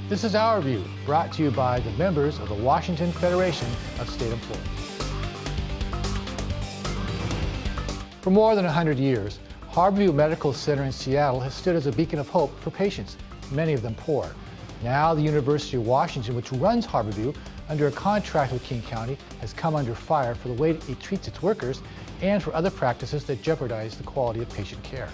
This is Our View, brought to you by the members of the Washington Federation of State Employees. For more than 100 years, Harborview Medical Center in Seattle has stood as a beacon of hope for patients, many of them poor. Now the University of Washington, which runs Harborview under a contract with King County, has come under fire for the way it treats its workers and for other practices that jeopardize the quality of patient care.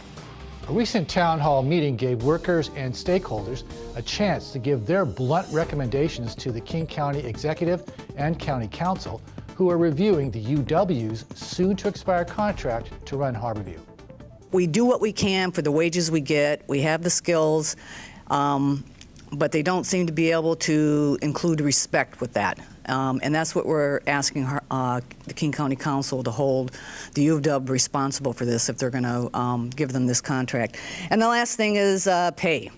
A recent town hall meeting gave workers and stakeholders a chance to give their blunt recommendations to the King County Executive and County Council, who are reviewing the UW's soon-to-expire contract to run Harborview. We do what we can for the wages we get. We have the skills, but they don't seem to be able to include respect with that. And that's what we're asking the King County Council to hold the U of W responsible for this if they're going to give them this contract. And the last thing is pay.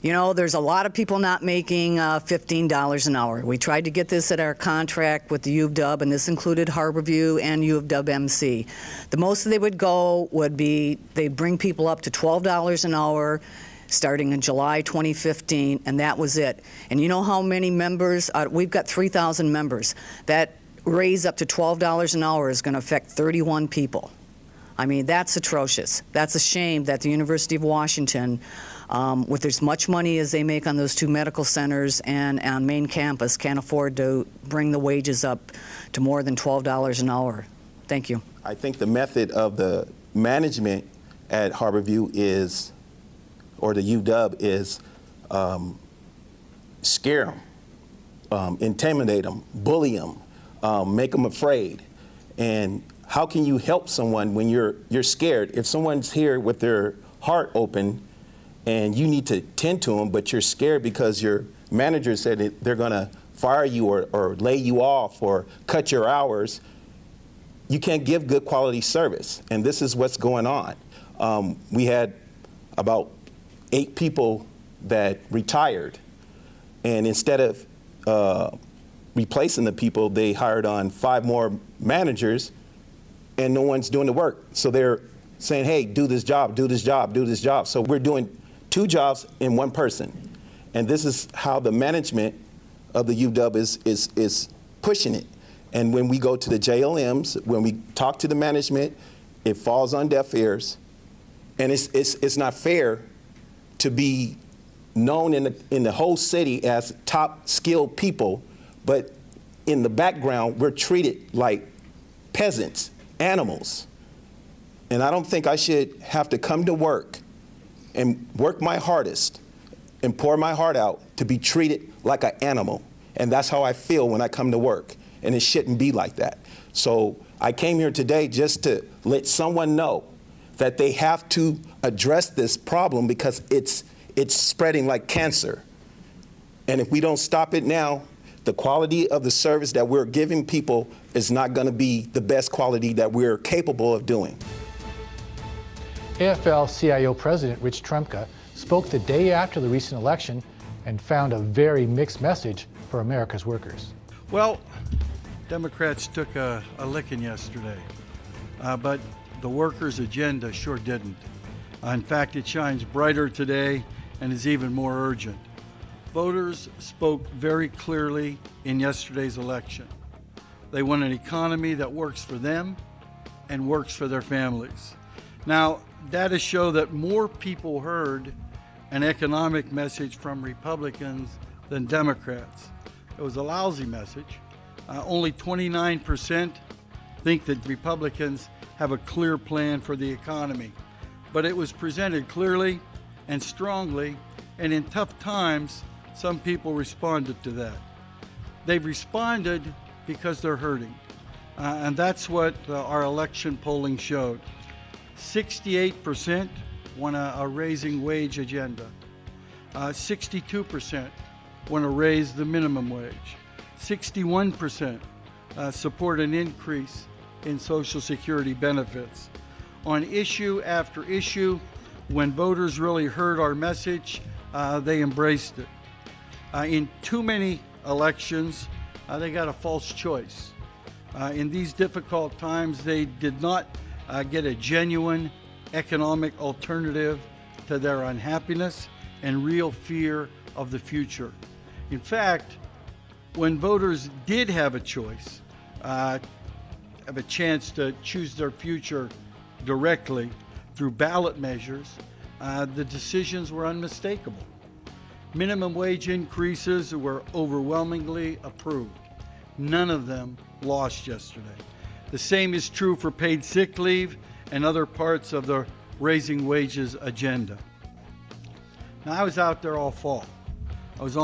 You know, there's a lot of people not making $15 an hour. We tried to get this at our contract with the U of W, and this included Harborview and U of W MC. The most they would go would be they'd bring people up to $12 an hour starting in July 2015, and that was it. And you know how many members? We've got 3,000 members. That raise up to $12 an hour is going to affect 31 people. I mean, that's atrocious. That's a shame that the University of Washington, with as much money as they make on those two medical centers and on main campus, can't afford to bring the wages up to more than $12 an hour. Thank you. I think the method of the management at Harborview is, or the UW is, scare them, intimidate them, bully them, make them afraid. And how can you help someone when you're scared? If someone's here with their heart open and you need to tend to them, but you're scared because your manager said that they're going to fire you or lay you off or cut your hours, you can't give good quality service. And this is what's going on. We had about 8 people that retired, and instead of replacing the people, they hired on 5 more managers, and no one's doing the work. So they're saying, hey, do this job, do this job, do this job. So we're doing 2 jobs in 1 person. And this is how the management of the UW is pushing it. And when we go to the JLMs, when we talk to the management, it falls on deaf ears. And it's not fair to be known in the whole city as top skilled people, but in the background, we're treated like peasants, animals. And I don't think I should have to come to work and work my hardest and pour my heart out to be treated like an animal. And that's how I feel when I come to work. And it shouldn't be like that. So I came here today just to let someone know that they have to address this problem because it's spreading like cancer. And if we don't stop it now, the quality of the service that we're giving people is not going to be the best quality that we're capable of doing. AFL-CIO President Rich Trumka spoke the day after the recent election and found a very mixed message for America's workers. Well, Democrats took a licking yesterday, but the workers' agenda sure didn't. In fact, it shines brighter today and is even more urgent. Voters spoke very clearly in yesterday's election. They want an economy that works for them and works for their families. Now, data show that more people heard an economic message from Republicans than Democrats. It was a lousy message. Only 29% think that Republicans have a clear plan for the economy. But it was presented clearly and strongly, and in tough times, some people responded to that. They've responded because they're hurting. And that's what our election polling showed. 68% want a raising wage agenda. 62% want to raise the minimum wage. 61% support an increase in Social Security benefits. On issue after issue, when voters really heard our message, they embraced it. In too many elections, they got a false choice. In these difficult times, they did not get a genuine economic alternative to their unhappiness and real fear of the future. In fact, when voters did have a choice, have a chance to choose their future directly through ballot measures, the decisions were unmistakable. Minimum wage increases were overwhelmingly approved. None of them lost yesterday. The same is true for paid sick leave and other parts of the raising wages agenda. Now, I was out there all fall. I was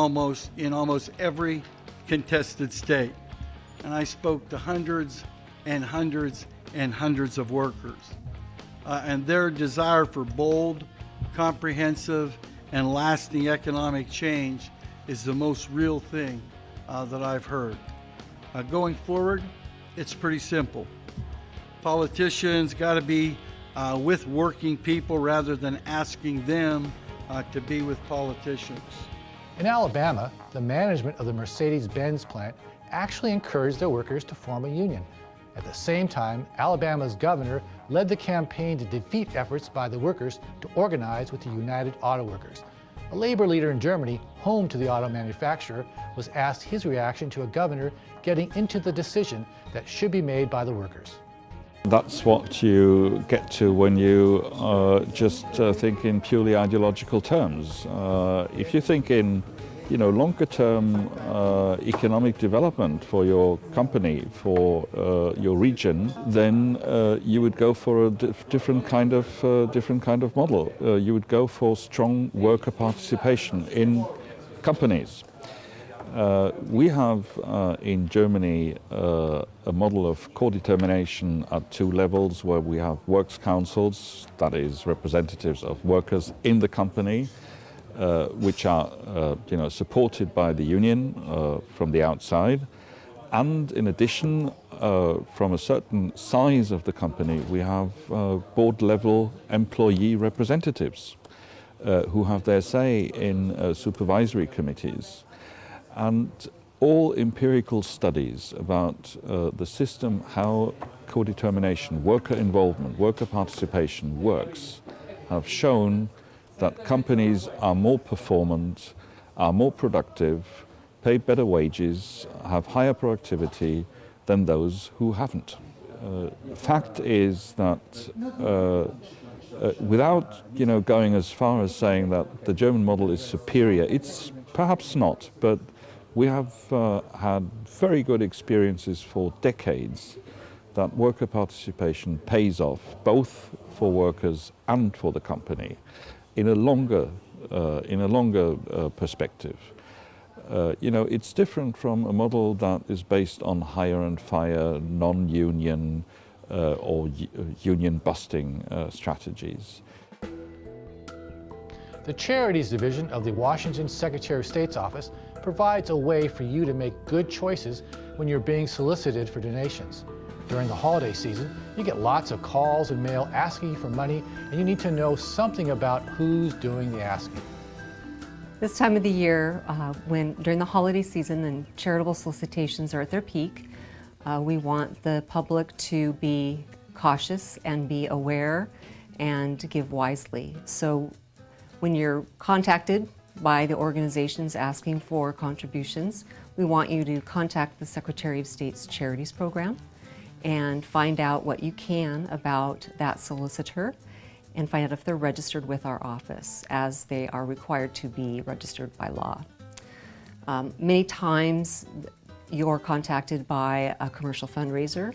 in almost every contested state, and I spoke to hundreds and hundreds and hundreds of workers. And their desire for bold, comprehensive, and lasting economic change is the most real thing that I've heard. Going forward, it's pretty simple. Politicians got to be with working people rather than asking them to be with politicians. In Alabama, the management of the Mercedes-Benz plant actually encouraged their workers to form a union. At the same time, Alabama's governor led the campaign to defeat efforts by the workers to organize with the United Auto Workers. A labor leader in Germany, home to the auto manufacturer, was asked his reaction to a governor getting into the decision that should be made by the workers. That's what you get to when you just think in purely ideological terms. If you think in, longer-term economic development for your company, for your region, then you would go for a different kind of model. You would go for strong worker participation in companies. We have in Germany a model of co-determination at two levels, where we have works councils, that is representatives of workers in the company, which are supported by the union from the outside. And in addition, from a certain size of the company, we have board-level employee representatives who have their say in supervisory committees. And all empirical studies about the system, how co-determination, worker involvement, worker participation works, have shown that companies are more performant, are more productive, pay better wages, have higher productivity than those who haven't. Fact is that without going as far as saying that the German model is superior, it's perhaps not, but we have had very good experiences for decades that worker participation pays off both for workers and for the company in a longer perspective. It's different from a model that is based on hire and fire, non-union or union busting strategies. The Charities Division of the Washington Secretary of State's office provides a way for you to make good choices when you're being solicited for donations. During the holiday season, you get lots of calls and mail asking you for money, and you need to know something about who's doing the asking. This time of the year, during the holiday season and charitable solicitations are at their peak, we want the public to be cautious and be aware and to give wisely. So when you're contacted by the organizations asking for contributions, we want you to contact the Secretary of State's Charities Program and find out what you can about that solicitor and find out if they're registered with our office, as they are required to be registered by law. Many times you're contacted by a commercial fundraiser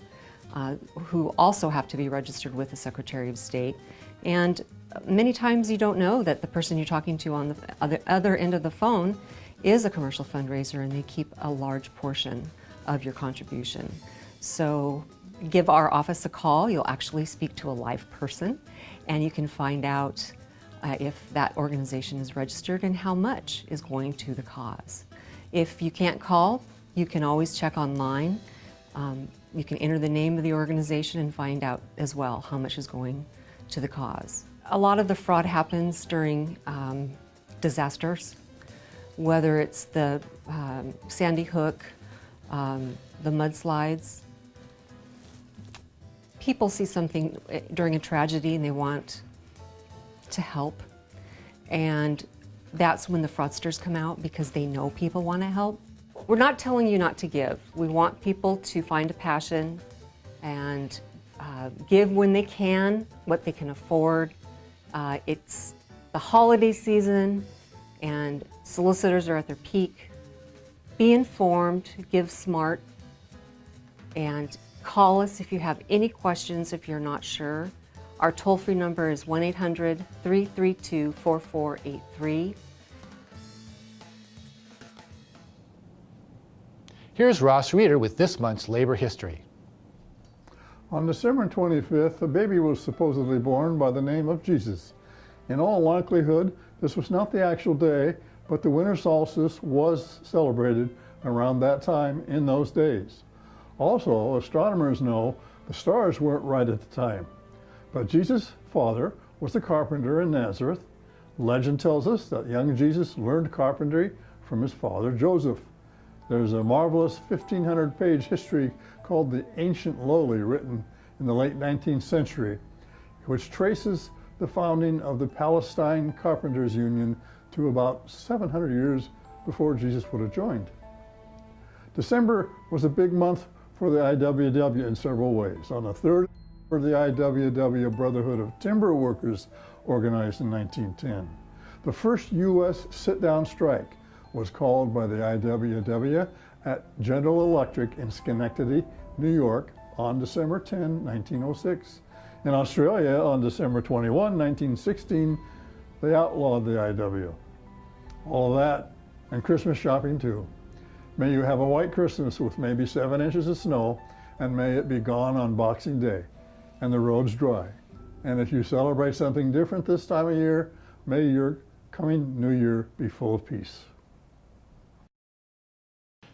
who also have to be registered with the Secretary of State, and many times you don't know that the person you're talking to on the other end of the phone is a commercial fundraiser, and they keep a large portion of your contribution. So give our office a call. You'll actually speak to a live person, and you can find out if that organization is registered and how much is going to the cause. If you can't call, you can always check online. You can enter the name of the organization and find out as well how much is going to the cause. A lot of the fraud happens during disasters, whether it's the Sandy Hook, the mudslides. People see something during a tragedy and they want to help. And that's when the fraudsters come out because they know people want to help. We're not telling you not to give. We want people to find a passion and give when they can, what they can afford. It's the holiday season and solicitors are at their peak. Be informed, give smart, and call us if you have any questions if you're not sure. Our toll-free number is 1-800-332-4483. Here's Ross Reeder with this month's labor history. On December 25th, a baby was supposedly born by the name of Jesus. In all likelihood, this was not the actual day, but the winter solstice was celebrated around that time in those days. Also, astronomers know the stars weren't right at the time. But Jesus' father was a carpenter in Nazareth. Legend tells us that young Jesus learned carpentry from his father Joseph. There's a marvelous 1,500-page history called the Ancient Lowly, written in the late 19th century, which traces the founding of the Palestine Carpenters Union to about 700 years before Jesus would have joined. December was a big month for the IWW in several ways. On the 3rd, the IWW Brotherhood of Timber Workers organized in 1910. The first U.S. sit-down strike was called by the IWW at General Electric in Schenectady, New York on December 10, 1906. In Australia on December 21, 1916, they outlawed the IW. All of that and Christmas shopping too. May you have a white Christmas with maybe 7 inches of snow, and may it be gone on Boxing Day and the roads dry. And if you celebrate something different this time of year, may your coming new year be full of peace.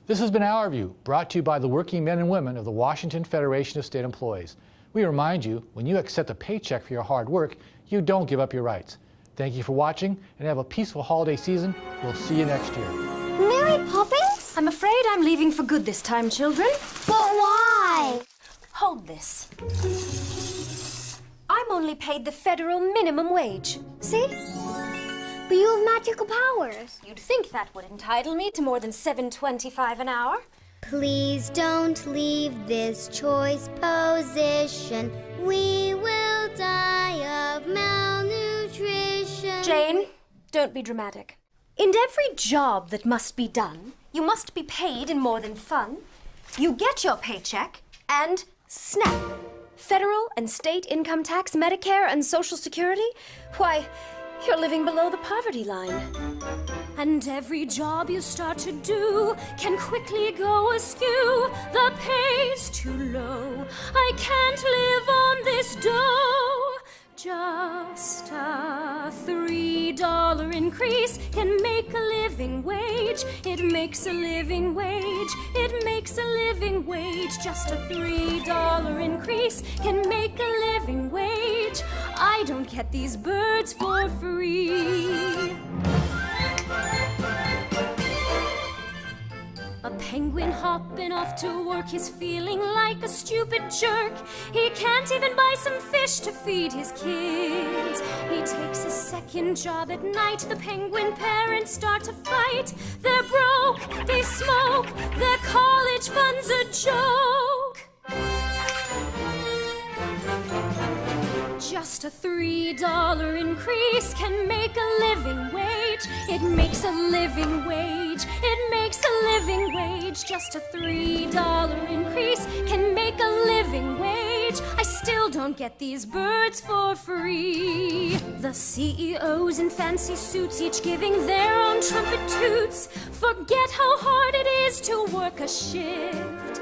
This has been Our View, brought to you by the working men and women of the Washington Federation of State Employees. We remind you, when you accept a paycheck for your hard work, you don't give up your rights. Thank you for watching, and have a peaceful holiday season. We'll see you next year. Mary Poppins? I'm afraid I'm leaving for good this time, children. But why? Hold this. I'm only paid the federal minimum wage. See? But you have magical powers. You'd think that would entitle me to more than $7.25 an hour. Please don't leave this choice position. We will die of malnutrition. Jane, don't be dramatic. In every job that must be done, you must be paid in more than fun. You get your paycheck and snap. Federal and state income tax, Medicare and Social Security? Why, you're living below the poverty line. And every job you start to do can quickly go askew. The pay's too low. I can't live on this dough. Just a $3 increase can make a living wage. It makes a living wage. It makes a living wage. Just a $3 increase can make a living wage. I don't get these birds for free. A penguin hopping off to work is feeling like a stupid jerk. He can't even buy some fish to feed his kids. He takes a second job at night. The penguin parents start to fight. They're broke, they smoke, their college fund's a joke. Just a $3 increase can make a living wage. It makes a living wage. It makes a living wage. Just a $3 increase can make a living wage. I still don't get these birds for free. The CEOs in fancy suits, each giving their own trumpet toots, forget how hard it is to work a shift.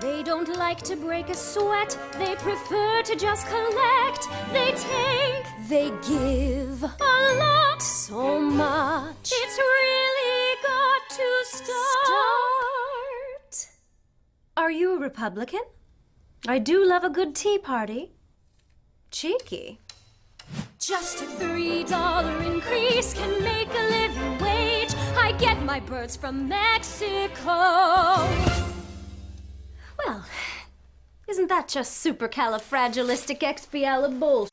They don't like to break a sweat, they prefer to just collect. They take, they give a lot, so much. It's really got to start. Are you a Republican? I do love a good tea party. Cheeky. Just a $3 increase can make a living wage. I get my birds from Mexico. Well, isn't that just supercalifragilisticexpialidocious?